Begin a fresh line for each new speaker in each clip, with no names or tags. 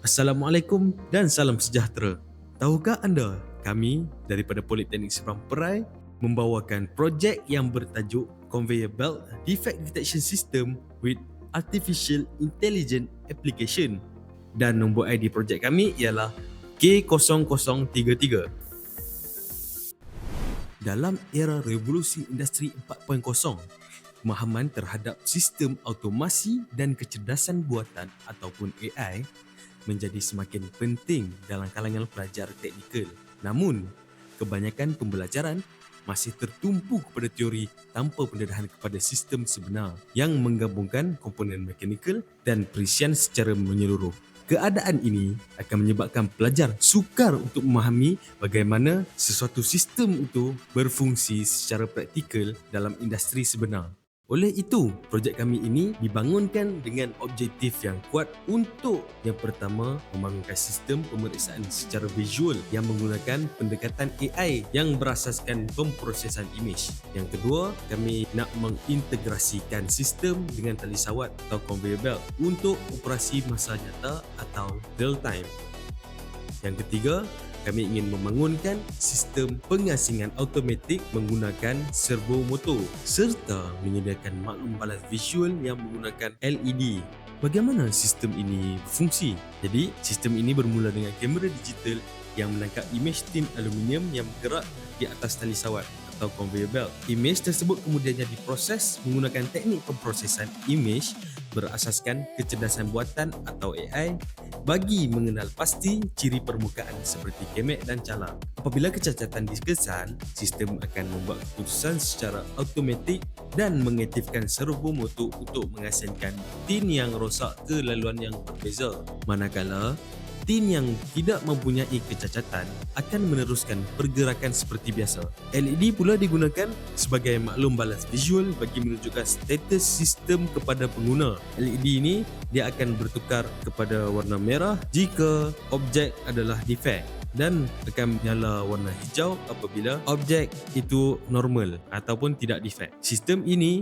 Assalamualaikum dan salam sejahtera. Tahukah anda, kami daripada Politeknik Seberang Perai membawakan projek yang bertajuk Conveyor Belt Defect Detection System with Artificial Intelligence Application. Dan nombor ID projek kami ialah K0033. Dalam era revolusi industri 4.0, pemahaman terhadap sistem automasi dan kecerdasan buatan ataupun AI menjadi semakin penting dalam kalangan pelajar teknikal. Namun, kebanyakan pembelajaran masih tertumpu kepada teori tanpa pendedahan kepada sistem sebenar yang menggabungkan komponen mekanikal dan perisian secara menyeluruh. Keadaan ini akan menyebabkan pelajar sukar untuk memahami bagaimana sesuatu sistem itu berfungsi secara praktikal dalam industri sebenar. Oleh itu, projek kami ini dibangunkan dengan objektif yang kuat untuk yang pertama, membangunkan sistem pemeriksaan secara visual yang menggunakan pendekatan AI yang berasaskan pemprosesan imej. Yang kedua, kami nak mengintegrasikan sistem dengan tali sawat atau conveyor belt untuk operasi masa nyata atau real time. Yang ketiga, kami ingin membangunkan sistem pengasingan automatik menggunakan servo motor serta menyediakan maklum balas visual yang menggunakan LED. Bagaimana sistem ini berfungsi? Jadi, sistem ini bermula dengan kamera digital yang menangkap imej tin aluminium yang bergerak di atas tali sawat atau conveyor belt. Imej tersebut kemudiannya diproses menggunakan teknik pemprosesan imej berasaskan kecerdasan buatan atau AI bagi mengenal pasti ciri permukaan seperti kemek dan calar. Apabila kecacatan dikesan, sistem akan membuat keputusan secara automatik dan mengaktifkan servo motor untuk mengasingkan tin yang rosak ke laluan yang berbeza. Manakala tin yang tidak mempunyai kecacatan akan meneruskan pergerakan seperti biasa. LED pula digunakan sebagai maklum balas visual bagi menunjukkan status sistem kepada pengguna. LED ini dia akan bertukar kepada warna merah jika objek adalah defect dan akan menyala warna hijau apabila objek itu normal ataupun tidak defect. Sistem ini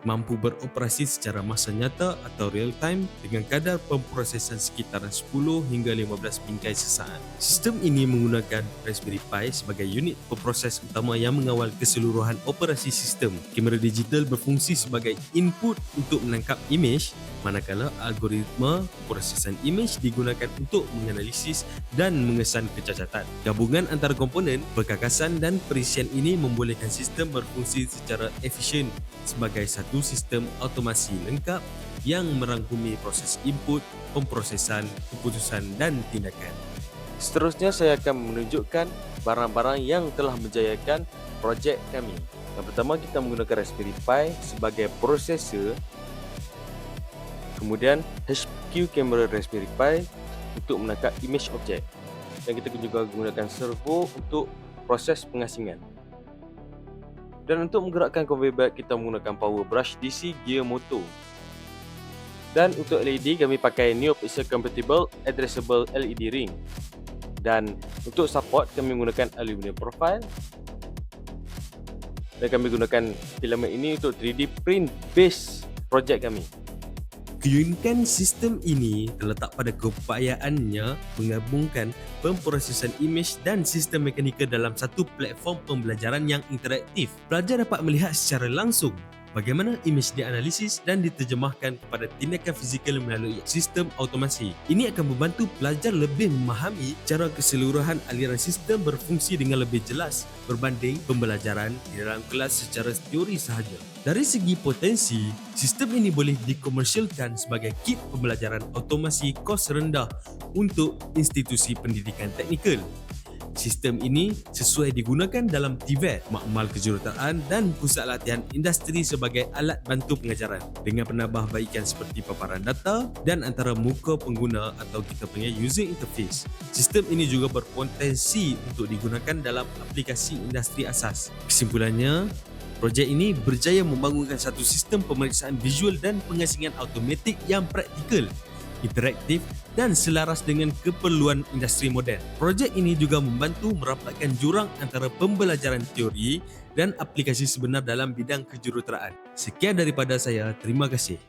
mampu beroperasi secara masa nyata atau real time dengan kadar pemprosesan sekitaran 10 hingga 15 bingkai sesaat. Sistem ini menggunakan Raspberry Pi sebagai unit pemproses utama yang mengawal keseluruhan operasi sistem. Kamera digital berfungsi sebagai input untuk menangkap imej, manakala algoritma pemprosesan imej digunakan untuk menganalisis dan mengesan kecacatan. Gabungan antara komponen, perkakasan dan perisian ini membolehkan sistem berfungsi secara efisien sebagai satu sistem automasi lengkap yang merangkumi proses input, pemprosesan, keputusan dan tindakan.
Seterusnya saya akan menunjukkan barang-barang yang telah menjayakan projek kami. Yang pertama, kita menggunakan Raspberry Pi sebagai prosesor. Kemudian HQ kamera Raspberry Pi untuk menangkap imej objek. Dan kita juga gunakan servo untuk proses pengasingan. Dan untuk menggerakkan conveyor belt, kita menggunakan power brush DC gear motor. Dan untuk LED, kami pakai NeoPixel Compatible Addressable LED ring. Dan untuk support, kami menggunakan aluminium profile. Dan kami gunakan filament ini untuk 3D print base projek kami.
Keunikan sistem ini terletak pada keupayaannya menggabungkan pemprosesan imej dan sistem mekanikal dalam satu platform pembelajaran yang interaktif. Pelajar dapat melihat secara langsung bagaimana imej dianalisis dan diterjemahkan kepada tindakan fizikal melalui sistem automasi. Ini akan membantu pelajar lebih memahami cara keseluruhan aliran sistem berfungsi dengan lebih jelas berbanding pembelajaran di dalam kelas secara teori sahaja. Dari segi potensi, sistem ini boleh dikomersialkan sebagai kit pembelajaran otomasi kos rendah untuk institusi pendidikan teknikal. Sistem ini sesuai digunakan dalam TVET, makmal kejuruteraan dan pusat latihan industri sebagai alat bantu pengajaran dengan penambahbaikan seperti paparan data dan antara muka pengguna atau kita panggil user interface. Sistem ini juga berpotensi untuk digunakan dalam aplikasi industri asas. Kesimpulannya, projek ini berjaya membangunkan satu sistem pemeriksaan visual dan pengasingan automatik yang praktikal, interaktif dan selaras dengan keperluan industri moden. Projek ini juga membantu merapatkan jurang antara pembelajaran teori dan aplikasi sebenar dalam bidang kejuruteraan. Sekian daripada saya, terima kasih.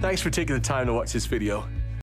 Thanks for taking the time to watch this video.